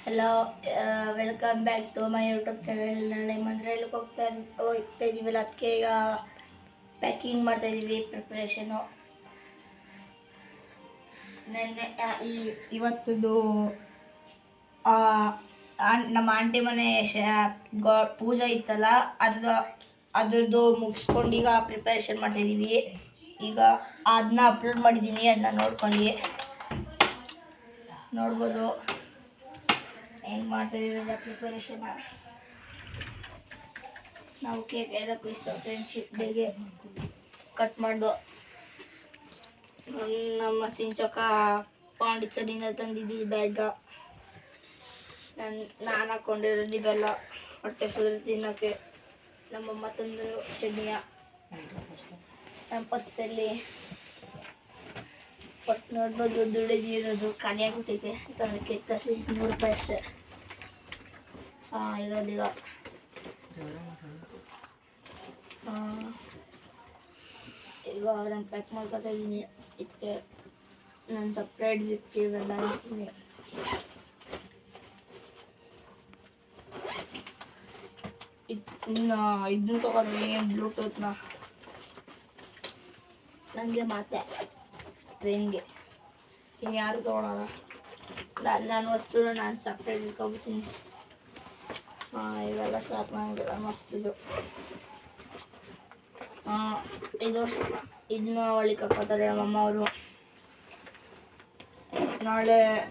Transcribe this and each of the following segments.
Hello, welcome back to my YouTube channel. ನಾಳೆ ಮಂತ್ರಾಲಯಕ್ಕೆ ಹೋಗ್ತಾ ಇದ್ದೀವಲ್ಲ, ಅದಕ್ಕೆ ಈಗ ಪ್ಯಾಕಿಂಗ್ ಮಾಡ್ತಾ ಇದ್ದೀವಿ. ಪ್ರಿಪ್ರೇಷನು ನೆನ್ನೆ ಇವತ್ತದು ನಮ್ಮ ಆಂಟಿ ಮನೆ ಪೂಜೆ ಇತ್ತಲ್ಲ, ಅದ್ರದ್ದು ಮುಗಿಸ್ಕೊಂಡು ಈಗ ಪ್ರಿಪ್ರೇಷನ್ ಮಾಡ್ತಾ ಇದ್ದೀವಿ. ಈಗ ಅದನ್ನ ಅಪ್ಲೋಡ್ ಮಾಡಿದ್ದೀನಿ, ಅದನ್ನ ನೋಡ್ಬೋದು ಹೆಂಗೆ ಮಾಡ್ತಾ ಇದ್ದೀವಿ ಪ್ರಿಪರೇಷನ್. ನಾವು ಕೇಕ್ ಎಲ್ಲ ಕುಯಿಸ್ತೀವಿ. ಫ್ರೆಂಡ್ಶಿಪ್ ಡೇಗೆ ಕಟ್ ಮಾಡ್ದು ನಮ್ಮ ಸಿಂಚಕ ಪಾಂಡಿಚೇರಿಯಿಂದ ತಂದಿದ್ದೀವಿ ಬ್ಯಾಗ. ನಾನು ಹಾಕ್ಕೊಂಡಿರೋದು ಇವೆಲ್ಲ ಹೊಟ್ಟೆ ಸುದ್ರೆ ತಿನ್ನೋಕ್ಕೆ. ನಮ್ಮಮ್ಮ ತಂದರು ಚಟ್ನಿಯ. ನಮ್ಮ ಪರ್ಸಲ್ಲಿ ಪರ್ಸ್ ನೋಡ್ಬೋದು, ದುಡಿದಿರೋದು ಖಾಲಿ ಆಗಿಬಿಟ್ಟೈತೆ. ಅದಕ್ಕೆ ತಕ್ಷಣ 100 ರೂಪಾಯಿ ಅಷ್ಟೇ ಇರೋದೀಗ. ಈಗ ನಾನು ಪ್ಯಾಕ್ ಮಾಡ್ಕೊತಾ ಇದ್ದೀನಿ. ಇದಕ್ಕೆ ನಾನು ಸಪ್ರೇಟ್ ಜಿಪ್ ಇವೆಲ್ಲ ಹಾಕ್ತೀನಿ. ಇದನ್ನು ತೊಗೊಂಡಿದ್ದೀನಿ, ಬ್ಲೂಟೂತ್ನ. ನನಗೆ ಮಾತೆ ಟ್ರೈನ್ಗೆ ಇನ್ನು ಯಾರು ತೊಗೊಳೋಣ. ನನ್ನ ವಸ್ತುನ ನಾನು ಸಪ್ರೇಟ್ ಇಟ್ಕೊಬಿಡ್ತೀನಿ. ಇವೆಲ್ಲ ಸಾಕು ನನಗೆಲ್ಲ ಮಸ್ತಿದು. ಇದನ್ನ ಒಳಗೆ ಹಾಕೋತಾರೆ ನಮ್ಮಮ್ಮ ಅವರು.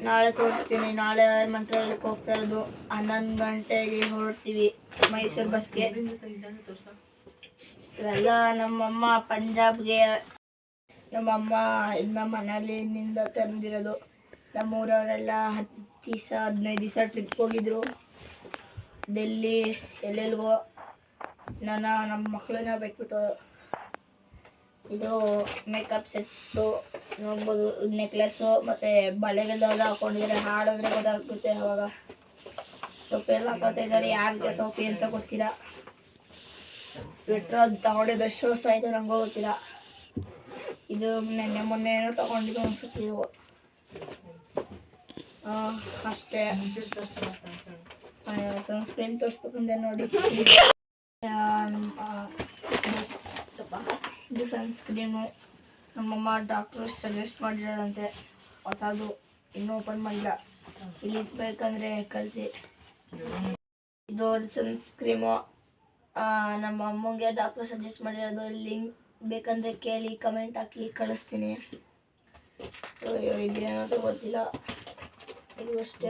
ನಾಳೆ ತೋರಿಸ್ತೀನಿ. ನಾಳೆ ಮಂತ್ರಾಲಯಕ್ಕೆ ಹೋಗ್ತಾ ಇರೋದು. 11 ಗಂಟೆಗೆ ಹೊರಡ್ತೀವಿ ಮೈಸೂರು ಬಸ್ಗೆ. ಇವೆಲ್ಲ ನಮ್ಮಮ್ಮ ಪಂಜಾಬ್ಗೆ ನಮ್ಮಮ್ಮ ಇದನ್ನ ಮನೇಲಿನಿಂದ ತಂದಿರೋದು. ನಮ್ಮೂರವರೆಲ್ಲ 10 ದಿವಸ 15 ದಿವಸ ಟ್ರಿಪ್ ಹೋಗಿದ್ರು ಡೆಲ್ಲಿ ಎಲ್ಲೆಲ್ಗೋ. ನಮ್ಮ ಮಕ್ಕಳನ್ನ ಬಿಟ್ಬಿಟ್ಟು. ಇದು ಮೇಕಪ್ ಸೆಟ್ಟು ನೋಡ್ಬೋದು. ನೆಕ್ಲೆಸ್ಸು ಮತ್ತು ಬಳೆಗಳೆಲ್ಲ ಹಾಕೊಂಡಿದ್ದಾರೆ. ಹಾಡಿದ್ರೆ ಗೊತ್ತಾಗುತ್ತೆ. ಅವಾಗ ಟೋಪಿ ಎಲ್ಲ ಹಾಕೋತಾ ಇದ್ದಾರೆ. ಯಾರಿಗೆ ಟೋಪಿ ಅಂತ ಗೊತ್ತಿಲ್ಲ. ಸ್ವೆಟ್ರ್ ಅದು ತಗೊಂಡಿದ್ದು ಎಷ್ಟು ವರ್ಷ ಆಯಿತು ನನಗೂ ಗೊತ್ತಿಲ್ಲ. ಇದು ಮೊನ್ನೆನೋ ತಗೊಂಡಿದ್ದು ಅನ್ಸುತ್ತೆ. ಇದು ಅಷ್ಟೇ. ಸನ್ಸ್ಕ್ರೀನ್ ತೋರಿಸ್ಬೇಕಂದ್ರೆ ನೋಡಿ, ಇದು ಸನ್ಸ್ಕ್ರೀನು ನಮ್ಮಮ್ಮ ಡಾಕ್ಟ್ರು ಸಜೆಸ್ಟ್ ಮಾಡಿರೋದಂತೆ. ಹೊಸದು ಇನ್ನೂ ಓಪನ್ ಮಾಡಿಲ್ಲ. ಇಲ್ಲಿ ಬೇಕಂದರೆ ಕಳಿಸಿ. ಇದು ಸನ್ಸ್ಕ್ರೀಮು ನಮ್ಮ ಅಮ್ಮಂಗೆ ಡಾಕ್ಟ್ರು ಸಜೆಸ್ಟ್ ಮಾಡಿರೋದು. ಲಿಂಕ್ ಬೇಕಂದರೆ ಕೇಳಿ, ಕಮೆಂಟ್ ಹಾಕಿ ಕಳಿಸ್ತೀನಿ. ಇದೇನೋ ಗೊತ್ತಿಲ್ಲ. ಇದು ಅಷ್ಟೇ.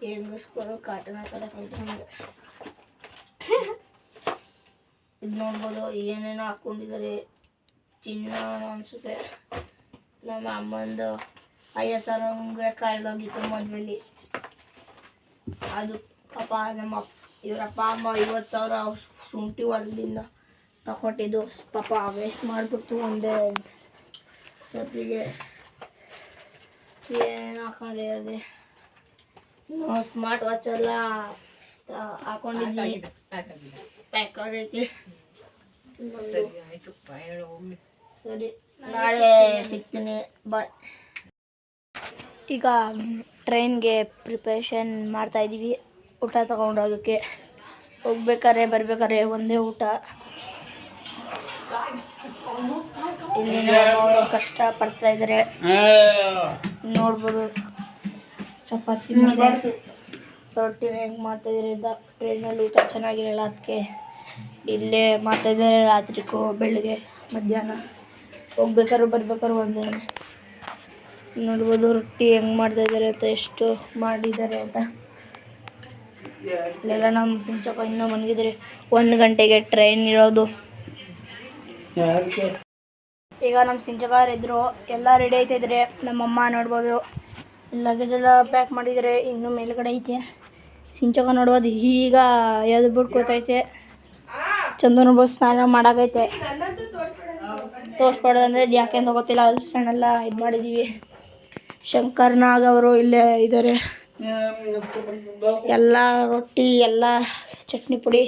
ಹೆಂಗಸ್ಕೊಂಡು ಕಾಟನ್ ಹಾಕೋಕ್ಕಾಯ್ತು ನಮಗೆ. ಇದು ನೋಡ್ಬೋದು, ಏನೇನೋ ಹಾಕ್ಕೊಂಡಿದ್ದಾರೆ. ಚಿನ್ನ ಅನಿಸುತ್ತೆ. ನಮ್ಮ ಅಮ್ಮಂದು 50,000 ಉಂಗುರ ಕಳೆದೋಗಿತ್ತು ಮದುವೆಲಿ. ಅದು ಪಾಪ ಇವರಪ್ಪ ಅಮ್ಮ 50,000 ಶುಂಠಿ ಹೊಲದಿಂದ ತಗೊಟ್ಟಿದ್ದು. ಪಾಪ ವೇಸ್ಟ್ ಮಾಡಿಬಿಡ್ತು ಒಂದೇ ಸರ್ತಿಗೆ. ಏನು ಹಾಕೊಂಡಿರೋದೆ. ಸ್ಮಾರ್ಟ್ ವಾಚ್ ಎಲ್ಲ ಹಾಕೊಂಡಿದ್ದೀನಿ. ಪ್ಯಾಕ್ ಆಗೈತಿ. ಸರಿ, ನಾಳೆ ಸಿಗ್ತೀನಿ. ಬಾಯ್. ಈಗ ಟ್ರೈನ್ಗೆ ಪ್ರಿಪ್ರೇಷನ್ ಮಾಡ್ತಾಯಿದ್ದೀವಿ. ಊಟ ತೊಗೊಂಡೋಗೋಕ್ಕೆ. ಹೋಗ್ಬೇಕಾರೆ ಬರ್ಬೇಕಾರೆ ಒಂದೇ ಊಟ. ಇಲ್ಲಿ ಅವರು ಕಷ್ಟ ಪಡ್ತಾ ಇದ್ದಾರೆ ನೋಡ್ಬೋದು. ಚಪಾತಿ ರೊಟ್ಟಿನ ಹೆಂಗೆ ಮಾಡ್ತಾಯಿದ್ದಾರೆ. ಟ್ರೈನಲ್ಲಿ ಊಟ ಚೆನ್ನಾಗಿರಲ್ಲ, ಅದಕ್ಕೆ ಇಲ್ಲೇ ಮಾಡ್ತಾಯಿದ್ದಾರೆ. ರಾತ್ರಿಗೂ ಬೆಳಗ್ಗೆ ಮಧ್ಯಾಹ್ನ ಹೋಗ್ಬೇಕಾದ್ರು ಬರ್ಬೇಕಾದ್ರು ಒಂದೇ. ನೋಡ್ಬೋದು ರೊಟ್ಟಿ ಹೆಂಗೆ ಮಾಡ್ತಾಯಿದ್ದಾರೆ ಅಂತ, ಎಷ್ಟು ಮಾಡಿದ್ದಾರೆ ಅಂತ. ಇಲ್ಲೆಲ್ಲ ನಮ್ಮ ಸಿಂಚಕ ಇನ್ನೂ ಮನಗಿದ್ದಾರೆ. 1 ಗಂಟೆಗೆ ಟ್ರೈನ್ ಇರೋದು. ಈಗ ನಮ್ಮ ಸಿಂಚಕರಿದ್ರು ಎಲ್ಲ ರೆಡಿ ಆಯ್ತಾಯಿದ್ದಾರೆ. ನಮ್ಮಮ್ಮ ನೋಡ್ಬೋದು ಲಗೇಜ್ ಎಲ್ಲ ಪ್ಯಾಕ್ ಮಾಡಿದ್ದಾರೆ. ಇನ್ನೂ ಮೇಲ್ಗಡೆ ಐತೆ. ಸಿಂಚಕ ನೋಡ್ಬೋದು ಈಗ ಎದ್ಬಿಟ್ಟು ಕೂತೈತೆ. ಚಂದು ನೋಡ್ಬೋದು ಸ್ನಾನ ಮಾಡಾಕೈತೆ. ತೋರಿಸ್ಬಾರ್ದಂದ್ರೆ ಇದು ಯಾಕೆ ಅಂತ ಗೊತ್ತಿಲ್ಲ. ಅಲ್ಸ್ರನ್ನೆಲ್ಲ ಇದು ಮಾಡಿದ್ದೀವಿ. ಶಂಕರ್ ನಾಗ್ ಅವರು ಇಲ್ಲೇ ಇದ್ದಾರೆ. ಎಲ್ಲ ರೊಟ್ಟಿ ಎಲ್ಲ ಚಟ್ನಿ ಪುಡಿ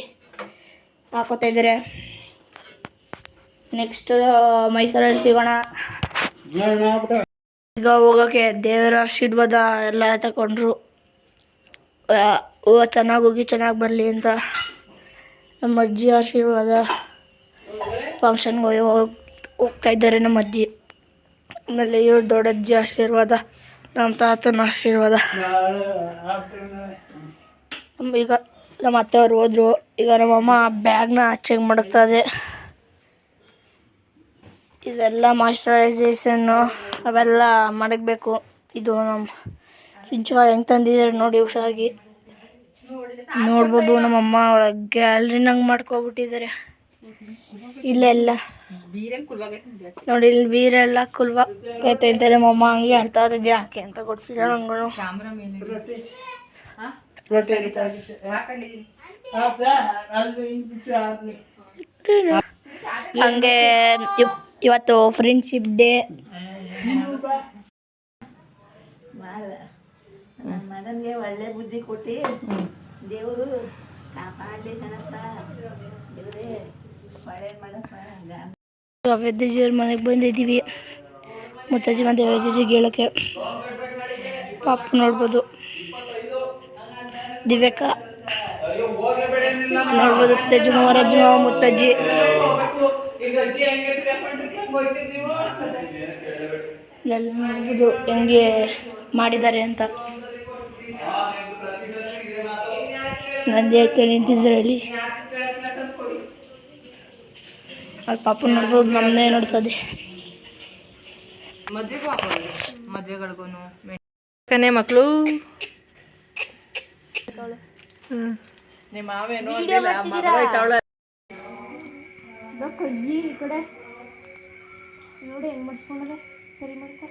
ಹಾಕೋತಾ ಇದ್ದಾರೆ. ನೆಕ್ಸ್ಟ್ ಮೈಸೂರಲ್ಲಿ ಸಿಗೋಣ. ಈಗ ಹೋಗೋಕ್ಕೆ ದೇವರ ಆಶೀರ್ವಾದ ಎಲ್ಲ ತಗೊಂಡ್ರು. ಹೂವು ಚೆನ್ನಾಗಿ ಹೋಗಿ ಚೆನ್ನಾಗಿ ಬರಲಿ ಅಂತ ನಮ್ಮ ಅಜ್ಜಿ ಆಶೀರ್ವಾದ. ಫಂಕ್ಷನ್ಗೆ ಹೋಗ್ತಾ ಇದ್ದಾರೆ ನಮ್ಮ ಅಜ್ಜಿ. ಆಮೇಲೆ ಇವ್ರು ದೊಡ್ಡಜ್ಜಿ ಆಶೀರ್ವಾದ, ನಮ್ಮ ತಾತನ ಆಶೀರ್ವಾದ. ಈಗ ನಮ್ಮ ಅತ್ತೆಯವ್ರು ಹೋದ್ರು. ಈಗ ನಮ್ಮಮ್ಮ ಬ್ಯಾಗ್ನ ಆಚೆಗೆ ಮಡಗ್ತದೆ. ಇದೆಲ್ಲ ಮಾಯ್ಶ್ಚರೈಸೇಷನ್ನು ಅವೆಲ್ಲ ಮಡಗಬೇಕು. ಇದು ನಮ್ಮ ಸಿಂಚು ಹೆಂಗೆ ತಂದಿದ್ದಾರೆ ನೋಡಿ, ಹುಷಾರಾಗಿ ನೋಡ್ಬೋದು. ನಮ್ಮಮ್ಮ ಒಳಗೆ ಗ್ಯಾಲ್ರಿನಂಗೆ ಮಾಡ್ಕೊಬಿಟ್ಟಿದ್ದಾರೆ. ಇಲ್ಲೆಲ್ಲ ನೋಡಿ, ಇಲ್ಲಿ ಬೀರೆಲ್ಲ ಕುಲ್ವ ಐತೆ ಅಂತ ನಮ್ಮಮ್ಮ ಹಂಗೆ ಹೇಳ್ತಾ ಇದ್ದೆ, ಯಾಕೆ ಅಂತ ಕೊಡ್ತಿದ್ದಾರೆ ಹಂಗಳು. ಹಂಗೆ ಇವತ್ತು ಫ್ರೆಂಡ್ಶಿಪ್ ಡೇ. ಮಗನಿಗೆ ಒಳ್ಳೆ ಬುದ್ಧಿ ಕೊಟ್ಟು ದೇವರು ಕಾಪಾಡಲಿ ಕಣಪ್ಪ, ದೇವರೇ ಒಳ್ಳೆ ಮಾಡಪ್ಪ. ವೈದ್ಯರ ಮನೆಗೆ ಬಂದಿದ್ದೀವಿ. ಮುತ್ತಜ್ಜಿ ಮತ್ತು ವೈದ್ಯರಿಗೆ ಹೇಳೋಕ್ಕೆ. ಪಾಪ ನೋಡ್ಬೋದು, ದಿವ್ಯಕ್ಕ ನೋಡ್ಬೋದು, ತಜ್ಜಮ್ಮ ರಜ್ಜಮ್ಮ ಮುತ್ತಜ್ಜಿ ಎಲ್ಲ ನೋಡ್ಬೋದು ಹೆಂಗೆ ಮಾಡಿದ್ದಾರೆ ಅಂತ. ನಂದಿ ಹೇಳ್ತಾ ನಿಂತಿದ್ದರಲ್ಲಿ ಅಲ್ಲಿ ಪಾಪ ನೋಡ್ಬೋದು, ನಮ್ಮನ್ನೇ ನೋಡ್ತದೆ. ಮದ್ವೆಗಳಿಗೂ ಕನೆ ಮಕ್ಕಳು ನಿಮ್ಮ ಮಾವೇನು ಕಜ್ಜಿ ಈ ಕಡೆ ನೋಡಿ ಹೆಂಗೆ ಮಾಡ್ಸ್ಕೊಂಡದ. ಸರಿ ಮಾಡ್ಕೊ,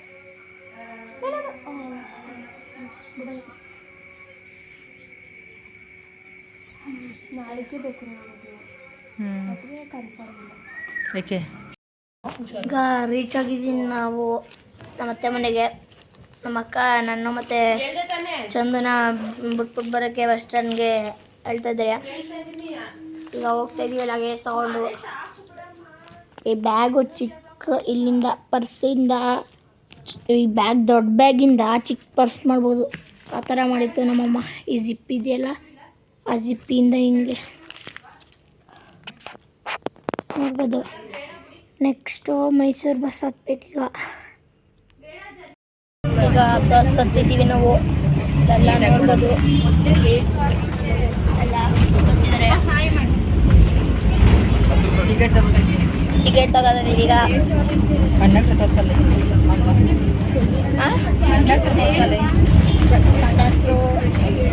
ನಾಳೆಗೆ ಬೇಕು ಕನ್ಫರ್ಮ್. ಏಕೆ ಈಗ ರೀಚ್ ಆಗಿದ್ದೀನಿ ನಾವು ನಮ್ಮ ಅತ್ತೆ ಮನೆಗೆ. ನಮ್ಮ ಅಕ್ಕ ನಾನು ಮತ್ತು ಚಂದನ ಬಿಟ್ಬಿಟ್ಟು ಬರೋಕ್ಕೆ ಬಸ್ ಸ್ಟ್ಯಾಂಡ್ಗೆ ಹೇಳ್ತಾ ಇದ್ದಾರೆ. ಈಗ ಹೋಗ್ತಾ ಇದೀವಿ ಲಗೇಜ್ ತಗೊಂಡು. ಈ ಬ್ಯಾಗು ಚಿಕ್ಕ, ಇಲ್ಲಿಂದ ಪರ್ಸಿಂದ ಈ ಬ್ಯಾಗ್ ದೊಡ್ಡ ಬ್ಯಾಗಿಂದ ಚಿಕ್ಕ ಪರ್ಸ್ ಮಾಡ್ಬೋದು, ಆ ಥರ ಮಾಡಿತ್ತು ನಮ್ಮಮ್ಮ. ಈ ಜಿಪ್ ಇದೆಯಲ್ಲ, ಆ ಜಿಪ್ಪಿಂದ ಹಿಂಗೆ ನೋಡ್ಬೋದು. ನೆಕ್ಸ್ಟು ಮೈಸೂರು ಬಸ್ ಹತ್ಬೇಕೀಗ. ಈಗ ಬಸ್ ಹತ್ತಿದ್ದೀವಿ ನಾವು. ಎಲ್ಲ ನೋಡ್ಬೋದು, ಎಲ್ಲ ಬಂದಿದ್ದಾರೆ. ಟಿಕೆಟ್ ತಗೋದಿದ್ದೀವಿ ಈಗ. ಕಂಡಕ್ಟರ್ ತೋರಿಸಲ್ಲ, ಕಂಡಕ್ಟ್ರು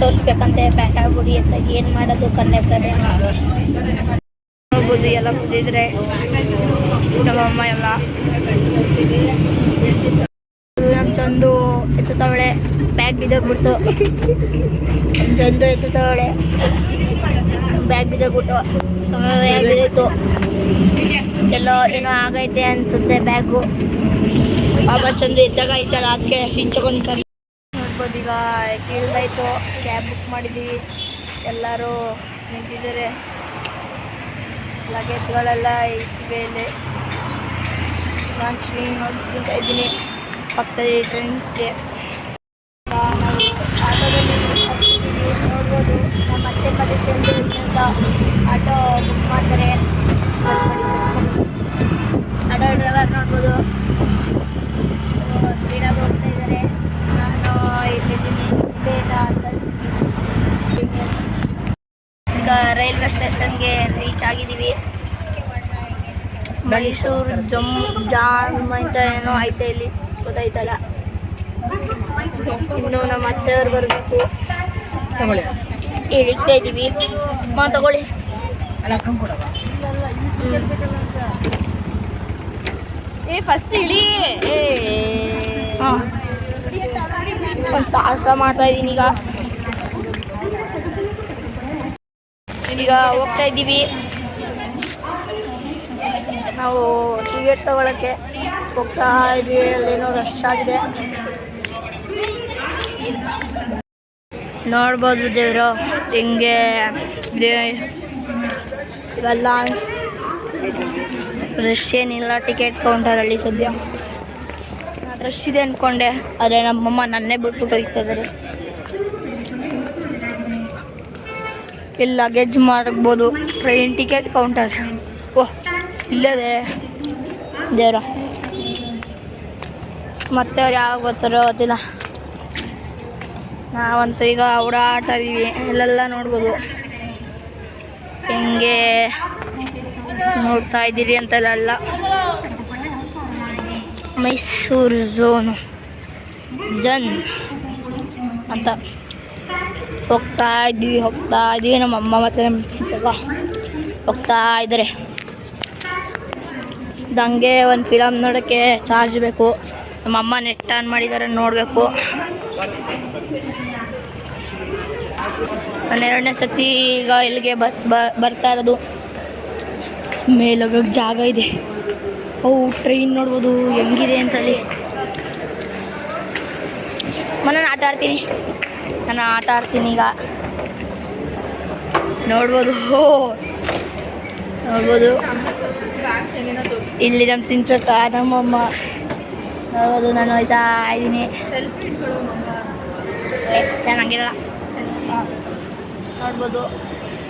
ತೋರಿಸ್ಬೇಕಂತೆ ಪ್ಯಾಕ್ ಆಗ್ಬಿಡಿ ಅಂತ. ಏನು ಮಾಡೋದು ಕಂಡಕ್ಟರೇ ನೋಡ್ಬೋದು. ಎಲ್ಲ ಬಂದಿದ್ರೆ ನಮ್ಮಮ್ಮ ಎಲ್ಲ. ನಮ್ಮ ಚಂದು ಎತ್ತುತ್ತವಳೆ, ಬ್ಯಾಗ್ ಬಿದ್ದೋಗ್ಬಿಡ್ತು. ಚಂದು ಎತ್ತುತ್ತವಳೆ, ಬ್ಯಾಗ್ ಬಿದ್ದೋಗ್ಬಿಟ್ಟು ಸಮಯ ಬಿದ್ದಿತ್ತು. ಎಲ್ಲೋ ಏನೋ ಆಗೈತೆ ಅನಿಸುತ್ತೆ ಬ್ಯಾಗು. ವಾಪಸ್ ಚಂದು ಎದ್ದಾಗ ಐತಲ್ಲ, ಅದಕ್ಕೆ ಸಿಂಚಕೊಂಡು ಕರಿ ನೋಡ್ಬೋದು. ಈಗ ಇಳ್ದಾಯ್ತು, ಕ್ಯಾಬ್ ಬುಕ್ ಮಾಡಿದ್ದೀವಿ. ಎಲ್ಲರೂ ನಿಂತಿದ್ದಾರೆ, ಲಗೇಜ್ಗಳೆಲ್ಲ ಇವೆ ಇಲ್ಲಿ. ನಾನು ಸ್ವಿಂಗ್ ಹೋಗ್ತಾ ಇದ್ದೀನಿ ಪಕ್ಕದಲ್ಲಿ ಟ್ರೆಂಡ್ಸ್ಗೆ. ನಾವು ಆಟೋದಲ್ಲಿ ನೋಡ್ಬೋದು. ನಮ್ಮ ಅತ್ತೆ ಮತ್ತೆ ಚಂದ್ರು ಇಲ್ಲಿಂದ ಆಟೋ ಬುಕ್ ಮಾಡ್ತಾರೆ. ಆಟೋ ಡ್ರೈವರ್ ನೋಡ್ಬೋದು, ಸ್ಪೀಡಾಗಿ ಹೋಗ್ತಾ ಇದ್ದಾರೆ. ನಾನು ಇಲ್ಲಿದ್ದೀನಿ ಬೇಗ ಅಂತ. ಈಗ ರೈಲ್ವೆ ಸ್ಟೇಷನ್ಗೆ ರೀಚ್ ಆಗಿದ್ದೀವಿ. ಮೈಸೂರು ಜಾಮ್ ಅಂತ ಏನೋ ಐತೆ ಇಲ್ಲಿ, ಗೊತ್ತಾಯ್ತಲ್ಲ. ಇನ್ನು ನಮ್ಮ ಅತ್ತೆಯವ್ರು ಬರಬೇಕು. ತಗೊಳ್ಳಿ, ಇಳಿಗ್ತಾ ಇದ್ದೀವಿ. ತಗೊಳ್ಳಿ. ಫಸ್ಟ್ ಇಳಿ. ಹಾಂ, ಒಂದು ಸಾಹಸ ಮಾಡ್ತಾ ಇದ್ದೀನಿ ಈಗ ಹೋಗ್ತಾ ಇದ್ದೀವಿ ನಾವು. ಟಿಕೆಟ್ ತಗೊಳ್ಳೋಕ್ಕೆ ಹೋಗ್ತಾ ಇದ್ದೀವಿ. ಅಲ್ಲೇನೋ ರಶ್ ಆಗಿದೆ ನೋಡ್ಬೋದು. ದೇವರು ಹಿಂಗೆ ಇವೆಲ್ಲ ರಶ್ ಏನಿಲ್ಲ ಟಿಕೆಟ್ ಕೌಂಟರಲ್ಲಿ ಸದ್ಯ. ರಶ್ ಇದೆ ಅಂದ್ಕೊಂಡೆ, ಆದರೆ ನಮ್ಮಮ್ಮ ನನ್ನೇ ಬಿಟ್ಬಿಟ್ಟು ಹೋಗ್ತಾ ಇದ್ದಾರೆ. ಇಲ್ಲಿ ಲಗೇಜ್ ಮಾಡ್ಬೋದು. Train ticket counter. ಓಹ್ ಇಲ್ಲದೆ ದೇವ್ರ ಮತ್ತೆ ಅವ್ರು ಯಾವಾಗ ಬರ್ತಾರೋ ಗೊತ್ತಿಲ್ಲ. ನಾವಂತೂ ಈಗ ಓಡಾಡ್ತಾ ಇದ್ದೀವಿ. ಇಲ್ಲೆಲ್ಲ ನೋಡ್ಬೋದು ಹೆಂಗೆ ನೋಡ್ತಾ ಇದ್ದೀರಿ ಅಂತೆಲ್ಲ. ಮೈಸೂರು ಝೋನು ಜನ್ ಅಂತ ಹೋಗ್ತಾ ಇದ್ದೀವಿ. ನಮ್ಮ ಅಮ್ಮ ಮತ್ತು ನಮ್ಮ ಚಿಕ್ಕ ಹೋಗ್ತಾ ಇದ್ದಾರೆ. ದಂಗೆ ಒಂದು ಫಿಲಮ್ ನೋಡೋಕ್ಕೆ ಚಾರ್ಜ್ ಬೇಕು. ನಮ್ಮ ಅಮ್ಮ ನೆಟ್ ಆನ್ ಮಾಡಿದ್ದಾರೆ, ನೋಡಬೇಕು. ನಾನು 2ನೇ ಸತಿ ಈಗ ಇಲ್ಲಿಗೆ ಬರ್ತಾ ಇರೋದು. ಮೇಲೋಗಕ್ಕೆ ಜಾಗ ಇದೆ. ಟ್ರೈನ್ ನೋಡ್ಬೋದು ಹೆಂಗಿದೆ ಅಂತಲ್ಲಿ. ನಾನು ಆಟ ಆಡ್ತೀನಿ ಈಗ. ನೋಡ್ಬೋದು ಇಲ್ಲಿ ನಮ್ಮ ಸಿಂಚಕ್ಕ ನಮ್ಮಮ್ಮ ನೋಡ್ಬೋದು. ನಾನು ಹೋಯ್ತಾ ಇದ್ದೀನಿ. ಚೆನ್ನಾಗಿಲ್ಲ. ನೋಡ್ಬೋದು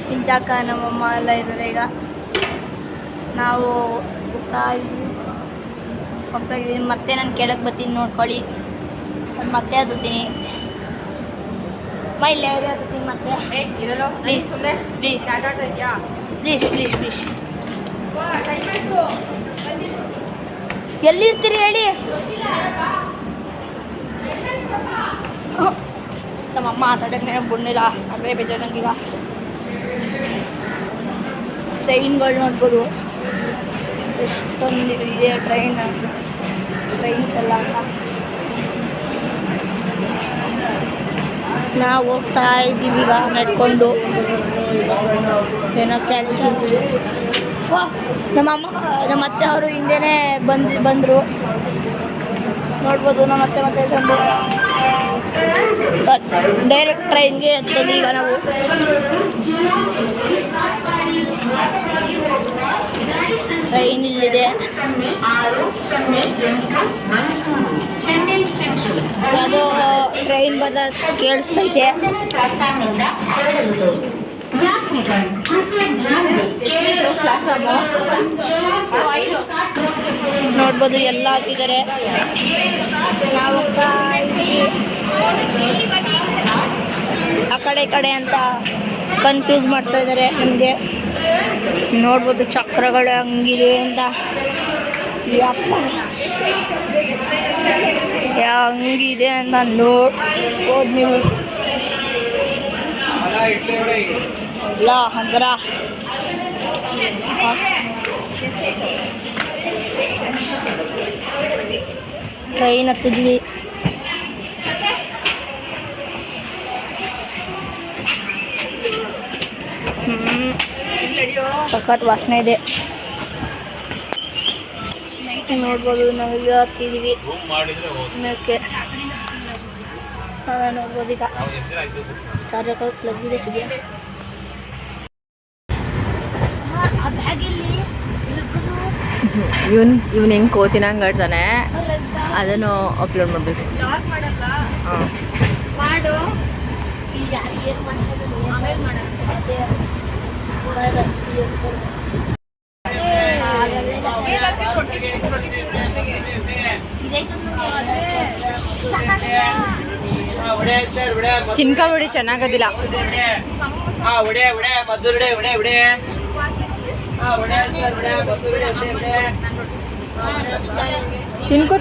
ಸಿಂಚಕ್ಕ ನಮ್ಮಮ್ಮ ಎಲ್ಲ ಇದ್ದಾರೆ. ಈಗ ನಾವು ಹೋಗ್ತಾ ಇದ್ದೀವಿ. ಮತ್ತೆ ನಾನು ಕೆಳಗೆ ಬರ್ತೀನಿ, ನೋಡ್ಕೊಳ್ಳಿ. ಮತ್ತೆ ಹತ್ತೀನಿ. ಇಲ್ಲೇ ಹತ್ತೀನಿ ಮತ್ತೆ. ಪ್ಲೀಸ್ ಎಲ್ಲಿರ್ತೀರಿ ಹೇಳಿ. ನಮ್ಮಮ್ಮ ಆಟಾಡಕ್ಕೆ ಬಿಡ್ನಿಲ್ಲ. ಅದೇ ಬೇಜಾರು ನಂಗೀಗ. ಟ್ರೈನ್ಗಳು ನೋಡ್ಬೋದು ಎಷ್ಟೊಂದು ಇದೆ. ಟ್ರೈನ್ಸ್ ಎಲ್ಲ ಅಂತ ನಾವು ಹೋಗ್ತಾ ಇದ್ದೀವಿ ಈಗ ನಡ್ಕೊಂಡು. ಏನೋ ಕೆಲಸ. ನಮ್ಮ ಅತ್ತೆ ಅವರು ಹಿಂದೆನೇ ಬಂದರು. ನೋಡ್ಬೋದು ನಮ್ಮ ಅತ್ತೆ ಮತ್ತೆ ಬಂದು ಡೈರೆಕ್ಟ್ ಟ್ರೈನ್ಗೆ ಹತ್ತೋದು ಈಗ ನಾವು. ಟ್ರೈನ್ ಇಲ್ಲಿದೆ. ಅದು ಟ್ರೈನ್ ಬದ ಕೇಳಿಸ್ತೈತೆ. ನೋಡ್ಬೋದು ಎಲ್ಲ ಹಾಕಿದ್ದಾರೆ. ನಾವು ಆ ಕಡೆ ಅಂತ ಕನ್ಫ್ಯೂಸ್ ಮಾಡಿಸ್ತಾ ಇದ್ದಾರೆ ನಮಗೆ. ನೋಡ್ಬೋದು ಚಕ್ರಗಳು ಹಂಗಿದೆ ಅಂತ. ಹಂಗಿದೆ ಅಂತ ನೋಡ್ಬೋದು ನೀವು. ಇಲ್ಲ ಹಂಗಾರ ಟ್ರೈನ್ ಹತ್ತಿದ್ವಿ. ಸಖತ್ ವಾಸನೆ ಇದೆ. ನೋಡ್ಬೋದು ನಾವೀಗ ಹತ್ತಿದ್ದೀವಿ ಮೇಲಕ್ಕೆ. ನೋಡ್ಬೋದು ಈಗ ಚಾರ್ಜ್ ಹಾಕೋದು ಪ್ಲಗ್ ಇದೆ ಸಿಗಿ. ಇವನು ಹೆಂಗೆ ಕೋತಿನಂಗೆ ಆಡ್ತಾನೆ, ಅದನ್ನು ಅಪ್ಲೋಡ್ ಮಾಡಬೇಕು. ಹಾಂ ಮಾಡು. ಚಿನ್ಕಾಬಡಿ ಚೆನ್ನಾಗದಿಲ್ಲ. ತಿನ್ಕೋ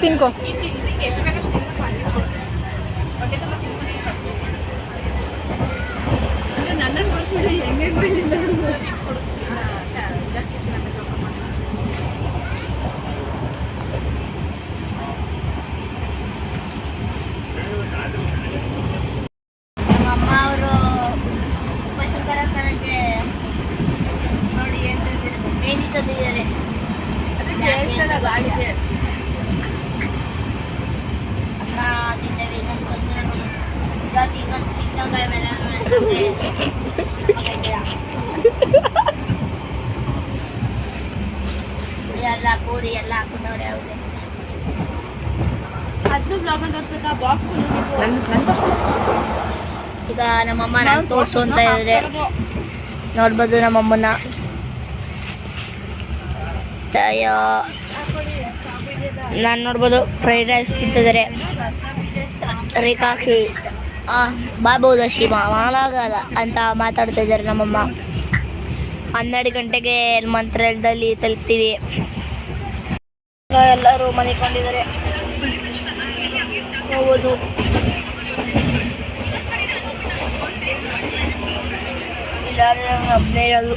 ನಮ್ಮಮ್ಮ ಅವರು ಪಶುಕರಕ್ಕೆ ನೋಡಿ ಏನು ಮೇನಿಸದಿದ್ದಾರೆ. ಗಾಡಿ ಅನ್ನ ತಿಂತೇವೆ. ಜಾತಿ ತಿಂತಾಗ ಎಲ್ಲ ಪೂರಿ ಎಲ್ಲ ಹಾಕೊಂಡವ್ರೆ. ಅವ್ರಿಗೆ ಅದನ್ನು ಬ್ಲಾಗ್ ಅಂತ ತೋರಿಸ್ಬೇಕಾ? ಬಾಕ್ಸ್ ಈಗ ನಮ್ಮಮ್ಮ ನಾನು ತೋರಿಸು ಅಂತ ಹೇಳಿದ್ರೆ ನೋಡ್ಬೋದು ನಮ್ಮಮ್ಮನ. ನಾನು ನೋಡ್ಬೋದು ಫ್ರೈಡ್ ರೈಸ್ ತಿಂತಿದ್ದಾರೆ. ರೇಖಾಕಿ ಬಾಬು ದಶಿ ಮಾಡಾಗಲ್ಲ ಅಂತ ಮಾತಾಡ್ತಾ ಇದ್ದಾರೆ ನಮ್ಮಮ್ಮ. 12 ಗಂಟೆಗೆ ಮಂತ್ರಾಲಯದಲ್ಲಿ ತಲುಪ್ತೀವಿ. ಎಲ್ಲರೂ ಮನಿಕೊಂಡಿದ್ದಾರೆ. ಹೋಗೋದು ಎಲ್ಲರೂ ಒಬ್ಬನೇ ಇರೋದು.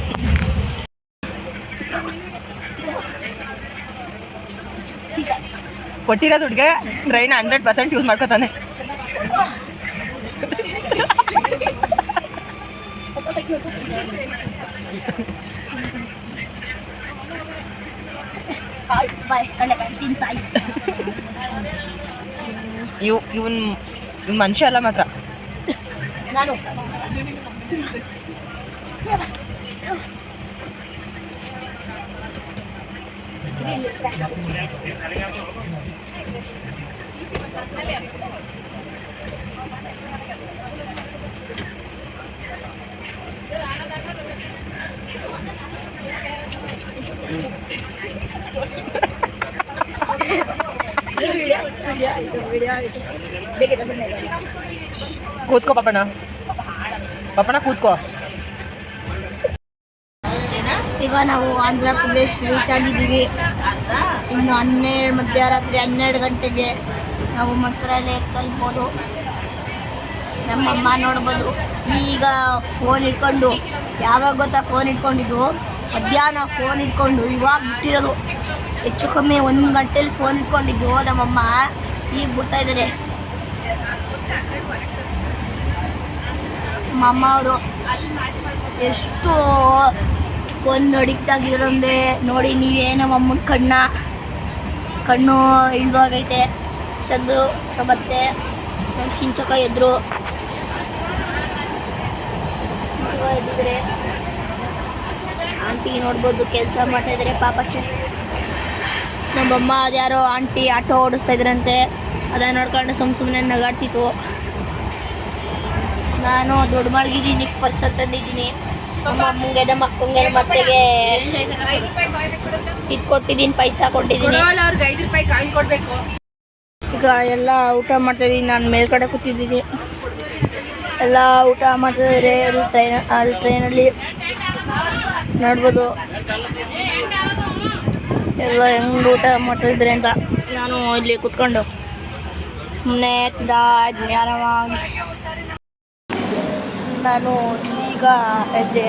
ಕೊಟ್ಟಿರೋ ದುಡ್ಡಿಗೆ ಟ್ರೈನ್ 100% ಯೂಸ್ ಮಾಡ್ಕೊತಾನೆ. ಇವನ್ ಮನುಷ್ಯ ಅಲ್ಲ ಮಾತ್ರ. ನಾನು ಕೂತ್ಕೋ ಪಾಪಣ್ಣ, ಪಾಪಣ್ಣ ಕೂತ್ಕೋ. ಈಗ ನಾವು ಆಂಧ್ರ ಪ್ರದೇಶ್ ರೀಚ್ ಆಗಿದ್ದೀವಿ. ಇನ್ನು ಮಧ್ಯರಾತ್ರಿ 12 ಗಂಟೆಗೆ ನಾವು ಮಂತ್ರಾಲಯಕ್ಕೆ ತಲುಪ್ಬೋದು. ನಮ್ಮಮ್ಮ ನೋಡ್ಬೋದು ಈಗ ಫೋನ್ ಇಟ್ಕೊಂಡು, ಯಾವಾಗ ಗೊತ್ತಾ ಫೋನ್ ಇಟ್ಕೊಂಡಿದ್ದು, ಮಧ್ಯಾಹ್ನ ಫೋನ್ ಇಟ್ಕೊಂಡು ಇವಾಗ ಬಿಟ್ಟಿರೋದು. ಹೆಚ್ಚು ಕಮ್ಮಿ 1 ಗಂಟೆಲಿ ಫೋನ್ ಇಟ್ಕೊಂಡಿದ್ದು ನಮ್ಮಮ್ಮ, ಈಗ ಬಿಡ್ತಾ ಇದ್ದಾರೆ. ನಮ್ಮಮ್ಮ ಅವರು ಎಷ್ಟು ಫೋನ್ ಅಡಿಕ್ಟ್ ಆಗಿದ್ರು ಅಂದರೆ ನೋಡಿ ನೀವೇ. ನಮ್ಮಮ್ಮನ ಕಣ್ಣು ಇಳ್ದೋಗೈತೆ. ಚಂದು ಮತ್ತೆ ನಮ್ಮ ಸಿಂಚಕ ಎದ್ರು ಎದ್ದಿದ್ರೆ. ಆಂಟಿ ನೋಡ್ಬೋದು ಕೆಲಸ ಮಾಡ್ತಾಯಿದ್ದಾರೆ ಪಾಪಚ್ಚೆ. ನಮ್ಮಮ್ಮ ಅದ್ಯಾರೋ ಆಂಟಿ ಆಟೋ ಓಡಿಸ್ತಾ ಇದ್ರಂತೆ, ಅದನ್ನು ನೋಡ್ಕೊಂಡು ಸುಮ್ಮನೆ ನಗಾಡ್ತಿತ್ತು. ನಾನು ದೊಡ್ಡ ಮಳಗಿದ್ದೀನಿ, ಪರ್ಸಲ್ ತಂದಿದ್ದೀನಿ. ನಮ್ಮ ಅಮ್ಮಂಗೆ ನಮ್ಮ ಅಕ್ಕಂಗೆ ಮತ್ತೆಗೆ ಇದು ಕೊಟ್ಟಿದ್ದೀನಿ, ಪೈಸಾ ಕೊಟ್ಟಿದ್ದೀನಿ. ಅವ್ರಿಗೆ 5 ರೂಪಾಯಿ ಕಾಯಿನ್ ಕೊಡಬೇಕು. ಈಗ ಎಲ್ಲ ಊಟ ಮಾಡ್ತಾಯಿದ್ದೀನಿ. ನಾನು ಮೇಲ್ಗಡೆ ಕೂತಿದ್ದೀನಿ. ಎಲ್ಲ ಊಟ ಮಾಡ್ತಿದ್ದಾರೆ ಅಲ್ಲಿ ಟ್ರೈನಲ್ಲಿ ನೋಡ್ಬೋದು ಎಲ್ಲ ಹೆಂಗೆ ಊಟ ಮಾಡ್ತಾಯಿದ್ರೆ ಅಂತ. ನಾನು ಇಲ್ಲಿ ಕೂತ್ಕೊಂಡು ಸುಮ್ಮನೆ ಆರಾಮಾಗಿ ನಾನು ಈಗ ಎದ್ದೆ.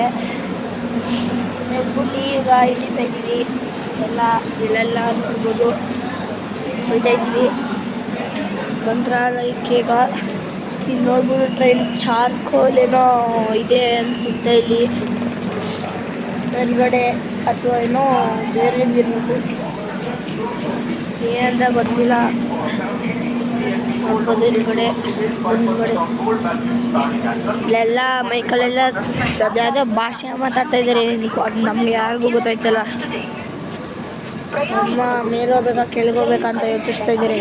ಎದ್ಬಿಟ್ಟು ಈಗ ಇಳಿತಾ ಇದ್ದೀವಿ. ಇಲ್ಲೆಲ್ಲ ನೋಡ್ಬೋದು ಹೋಗ್ತಾ ಇದ್ದೀವಿ ಮಂತ್ರಾಲಯಕ್ಕೆ. ಈಗ ಇಲ್ಲಿ ನೋಡ್ಬೋದು ಟ್ರೈನ್ ಚಾರ್ಕೋಲ್ ಏನೋ ಇದೆ ಅನಿಸುತ್ತೆ ಇಲ್ಲಿ ಮೇಲ್ಗಡೆ, ಅಥವಾ ಏನೋ ಬೇರೆದಿರಬೇಕು, ಏನಂತ ಗೊತ್ತಿಲ್ಲ. ನೋಡ್ಬೋದು ಇಲ್ಗಡೆ ಮುಂದ್ಗಡೆ ಇಲ್ಲೆಲ್ಲ ಮೈಕಲ್ಲೆಲ್ಲ ಅದ್ಯಾವುದೋ ಭಾಷೆ ಮಾತಾಡ್ತಾ ಇದ್ದಾರೆ. ಅದು ನಮ್ಗೆ ಯಾರಿಗೂ ಗೊತ್ತಾಯ್ತಲ್ಲ. ನಮ್ಮ ಮೇಲೆ ಹೋಗ್ಬೇಕಾ ಕೆಳಗೋಗ್ಬೇಕಾ ಅಂತ ಯೋಚಿಸ್ತಾ ಇದ್ದಾರೆ.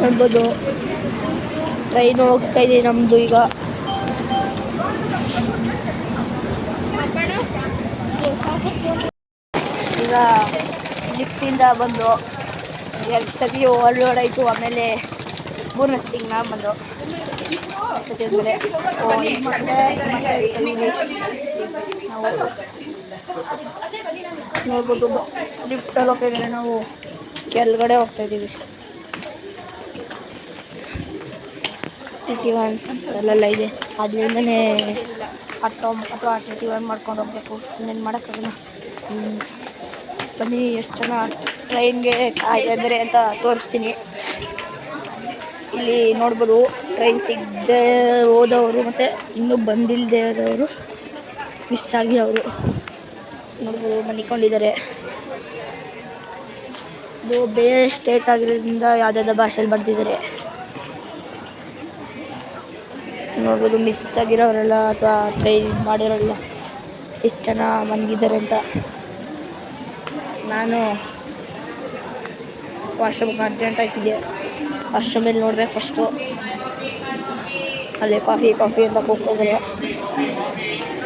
ನೋಡ್ಬೋದು ಟ್ರೈನ್ ಹೋಗ್ತಾ ಇದೆ ನಮ್ಮದು. ಈಗ ಲಿಫ್ಟಿಂದ ಬಂದು 2 ಸತಿ ಓವರ್ಲೋಡ್ ಆಯಿತು. ಆಮೇಲೆ 3ನೇ ಸತಿಗೆ ನಾನು ಬಂದು ಸತಿ ಆದಮೇಲೆ ನೋಡ್ಬೋದು ಲಿಫ್ಟಲ್ಲಿ ಹೋಗ್ತಾ ಇದ್ದೀವಿ. ನಾವು ಕೆಳಗಡೆ ಹೋಗ್ತಾ ಇದ್ದೀವಿ. ಅಲ್ಲೆಲ್ಲ ಇದೆ, ಅದರಿಂದನೇ ಆಟೋ ಅಥವಾ TT1 ಮಾಡ್ಕೊಂಡು ಹೋಗ್ಬೇಕು. ಇನ್ನೇನು ಮಾಡೋಕ್ಕಾಗಲ್ಲ. ಬನ್ನಿ ಎಷ್ಟು ಜನ ಟ್ರೈನ್ಗೆ ಕಾಯ್ದರೆ ಅಂತ ತೋರಿಸ್ತೀನಿ. ಇಲ್ಲಿ ನೋಡ್ಬೋದು ಟ್ರೈನ್ ಸಿಗದೆ ಹೋದವರು ಮತ್ತು ಇನ್ನೂ ಬಂದಿಲ್ಲದೆ ಹೋದವರು, ಮಿಸ್ ಆಗಿರೋರು ನೋಡ್ಬೋದು ಮನಿಕೊಂಡಿದ್ದಾರೆ. ಇದು ಬೇರೆ ಸ್ಟೇಟ್ ಆಗಿರೋದ್ರಿಂದ ಯಾವುದಾದ್ರೂ ಭಾಷೆಯಲ್ಲಿ ಬರ್ತಿದ್ದಾರೆ. ನೋಡ್ಬೋದು ಮಿಸ್ ಆಗಿರೋರೆಲ್ಲ ಅಥವಾ ಟ್ರೈನ್ ಮಾಡಿರೋಲ್ಲ ಎಷ್ಟು ಜನ ಮನ್ಗಿದ್ದಾರೆ ಅಂತ. ನಾನು ವಾಶ್ರೂಮ್ಗೆ ಅರ್ಜೆಂಟ್ ಆಯ್ತಿದ್ದೆ. ವಾಶ್ರೂಮಲ್ಲಿ ನೋಡ್ಬೇಕು ಫಸ್ಟು. ಅಲ್ಲಿ ಕಾಫಿ ಅಂತ ಕೂಗ್ತಿದ್ರು.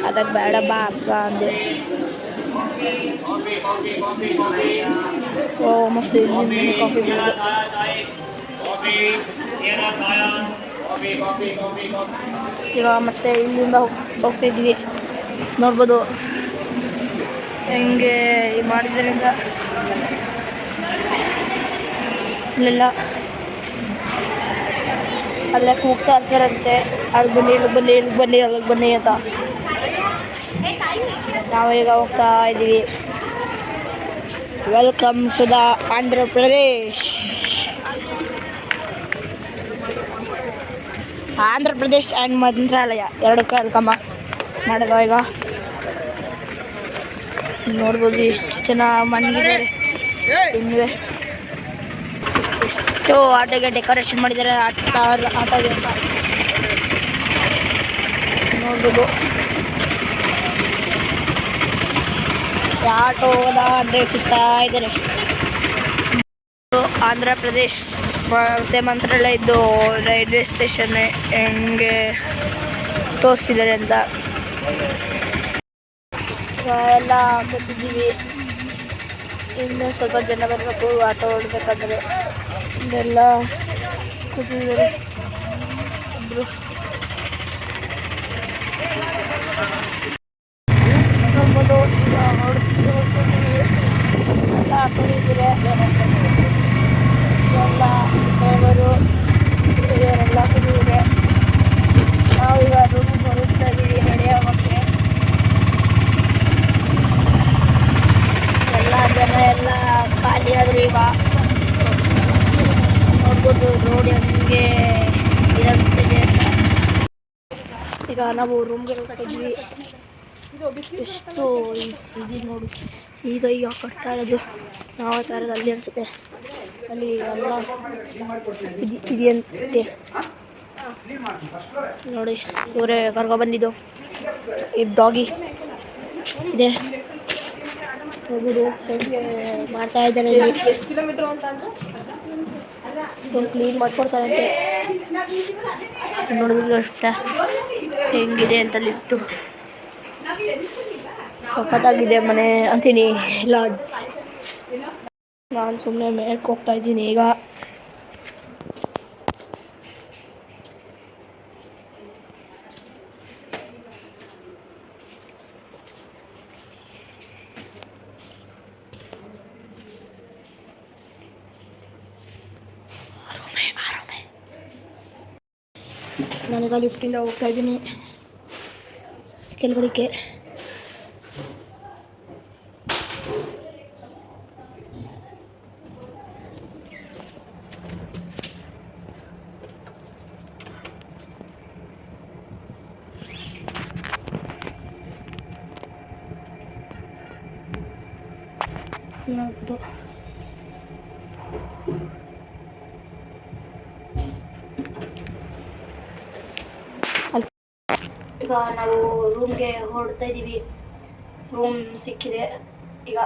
ಅದಕ್ಕೆ ಬೇಡ ಬಾ ಅಕ್ಕ ಅಂದೆ. ಮಸ್ತ್ ಇಲ್ಲಿ ಕಾಫಿ ಬಿಡೋದು. ಈಗ ಮತ್ತೆ ಇಲ್ಲಿಂದ ಹೋಗ್ತಿದ್ವಿ. ನೋಡ್ಬೋದು ಹೆಂಗೆ ಮಾಡಿದ್ರಿಂದ ಇಲ್ಲೆಲ್ಲ ಅಲ್ಲೇ ಕೂಗ್ತಾ ಇರ್ತಾರಂತೆ, ಅಲ್ಲಿ ಬನ್ನಿ ಇಲ್ಲಿಗೆ ಬನ್ನಿ ಇಲ್ಲಿಗೆ ಬನ್ನಿ ಅಲ್ಲಿಗೆ ಬನ್ನಿ ಅಂತ. ನಾವೀಗ ಹೋಗ್ತಾ ಇದ್ದೀವಿ. Welcome to the Andhra Pradesh. Andhra Pradesh and Mantralayam ಎರಡಕ್ಕೆ ವೆಲ್ಕಮ್ ಮಾಡೋದು. ಈಗ ನೋಡ್ಬೋದು ಎಷ್ಟು ಜನ ಮನೆಗಿದ್ದಾರೆ. ಇನ್ನೂ ಎಷ್ಟು ಆಟೋಗೆ ಡೆಕೋರೇಷನ್ ಮಾಡಿದ್ದಾರೆ. ಆಟೋಗೆ ಅಂತ ನೋಡ್ಬೋದು. ಆಟೋನ ಅಂತ ಯೋಚಿಸ್ತಾ ಇದ್ದಾರೆ. ಆಂಧ್ರ ಪ್ರದೇಶ್ ಮತ್ತು ಮಂತ್ರಾಲಯದ್ದು ರೈಲ್ವೆ ಸ್ಟೇಷನ್ ಹೆಂಗೆ ತೋರಿಸಿದ್ದಾರೆ ಅಂತ ಎಲ್ಲ ಕೂತಿದ್ದೀವಿ. ಇನ್ನು ಸ್ವಲ್ಪ ಜನ ಬರಬೇಕು ಆಟೋ ಹೊಡ್ಬೇಕಂದ್ರೆ. ಇದೆಲ್ಲ ಕೂತಿದ್ದಾರೆ ಒಬ್ಬರು. ನೋಡ್ಬೋದು ಹೊಡ್ತಿದ್ದೀವಿ. ಎಲ್ಲ ಹಾಕೊಂಡಿದ್ದೀರ ಎಲ್ಲ ಡ್ರೈವರು ಇವರೆಲ್ಲ ಕೂತಿದ್ದಾರೆ. ನಾವೀಗ ರೂಮ್ ಹೊರಡ್ತಾ ಇದ್ದೀವಿ ರೆಡಿ ಆಗೋಕ್ಕೆ. ಎಲ್ಲ ಜನ ಎಲ್ಲ ಖಾಲಿ ಆದರು. ಈಗ ನೋಡ್ಬೋದು ರೋಡ್ ಹೆಂಗೆ ಇರಿಸ್ತಿದೆ ಅಂತ. ಈಗ ನಾವು ರೂಮ್ಗೆ ಹೋಗ್ತಿದ್ವಿ. ಎಷ್ಟು ಇದು ನೋಡಿ, ಈಗ ಕಟ್ತಾ ಇರೋದು ನಾವು ಥರದ್ದು ಅಲ್ಲಿ ಅನಿಸುತ್ತೆ. ಅಲ್ಲಿ ಎಲ್ಲ ಇದೆಯಂತೆ ನೋಡಿ. ಇವರೇ ಕರ್ಕೊಬಂದಿದ್ದು ಈ ಡಾಗಿ ಇದೆ. ಹೋಗೋದು ಹೆಂಗೆ ಮಾಡ್ತಾ ಇದ್ದಾರೆ. ಎಷ್ಟು ಕಿಲೋಮೀಟ್ರ್ ಅಂತ ಕ್ಲೀನ್ ಮಾಡ್ಕೊಡ್ತಾರಂತೆ. ನೋಡಿದ್ರೆ ಲಿಫ್ಟ ಹೆಂಗಿದೆ ಅಂತ. ಲಿಫ್ಟು ಸಖತ್ತಾಗಿದೆ ಮನೆ ಅಂತೀನಿ. ಲಾಡ್ಜ್. ನಾನು ಸುಮ್ಮನೆ ಮೇಲ್ಕೆ ಹೋಗ್ತಾ ಇದ್ದೀನಿ ಈಗ. ನಾನೀಗ ಲಿಫ್ಟಿಂದ ಹೋಗ್ತಾ ಇದ್ದೀನಿ ಕೆಳಗಡೆಗೆ. ನೋಡ್ಬೋದು ಈಗ ನಾವು ರೂಮ್ಗೆ ಹೊರಡ್ತಾ ಇದ್ದೀವಿ. ರೂಮ್ ಸಿಕ್ಕಿದೆ ಈಗ.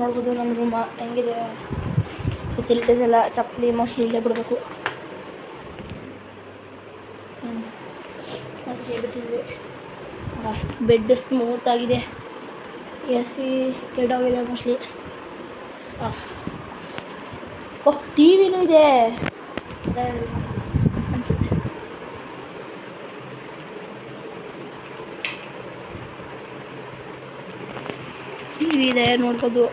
ನೋಡ್ಬೋದು ನಮ್ಮ ರೂಮ ಹೆಂಗಿದೆ. ಫೆಸಿಲಿಟೀಸ್ ಎಲ್ಲ ಚಪ್ಪಲಿ ಮೋಸ್ಟ್ಲಿ ಇಲ್ಲೇ ಬಿಡಬೇಕು. ಹೇಳ್ತಿದ್ವಿ ಬೆಡ್ ಸ್ಮೂತ್ ಆಗಿದೆ. AC ಕೆಡೋಗಿದೆ ಮೋಸ್ಟ್ಲಿ. ಓಹ್ ಟಿ ವಿನೂ ಇದೆ ಅನಿಸುತ್ತೆ. ಟಿ ವಿ ಇದೆ ನೋಡ್ಬೋದು.